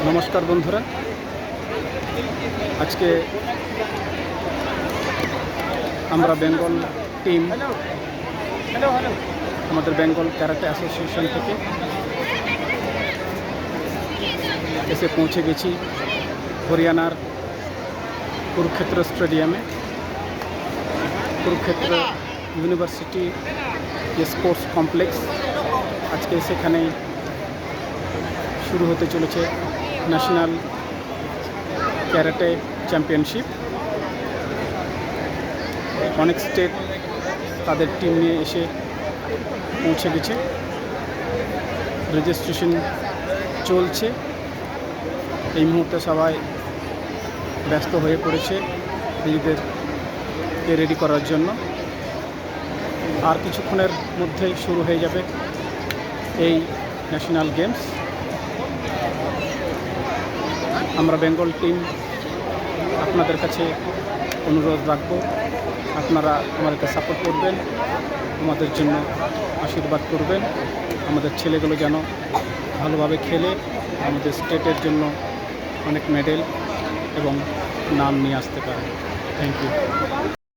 নমস্কার বন্ধুরা, আজকে আমরা বেঙ্গল টিম আমাদের বেঙ্গল ক্যারাটে অ্যাসোসিয়েশন থেকে এসে পৌঁছে গেছি হরিয়ানার কুরুক্ষেত্র স্টেডিয়ামে। Kurukshetra university sports complex. আজকে সেখানেই শুরু হতে চলেছে ন্যাশনাল ক্যারাটে চ্যাম্পিয়নশিপ। অনেক স্টেট তাদের টিম নিয়ে এসে পৌঁছে গেছে। রেজিস্ট্রেশন চলছে। এই মুহূর্তে সবাই ব্যস্ত হয়ে পড়েছে নিজেদেরকে রেডি করার জন্য। আর কিছুক্ষণের মধ্যেই শুরু হয়ে যাবে এই ন্যাশনাল গেমস। আমরা বেঙ্গল টিম আপনাদের কাছে অনুরোধ রাখব, আপনারা আমাদেরকে সাপোর্ট করবেন, আমাদের জন্য আশীর্বাদ করবেন। আমাদের ছেলেগুলো যেন ভালোভাবে খেলে আমাদের স্টেটের জন্য অনেক মেডেল এবং নাম নিয়ে আসতে পারে। Thank you.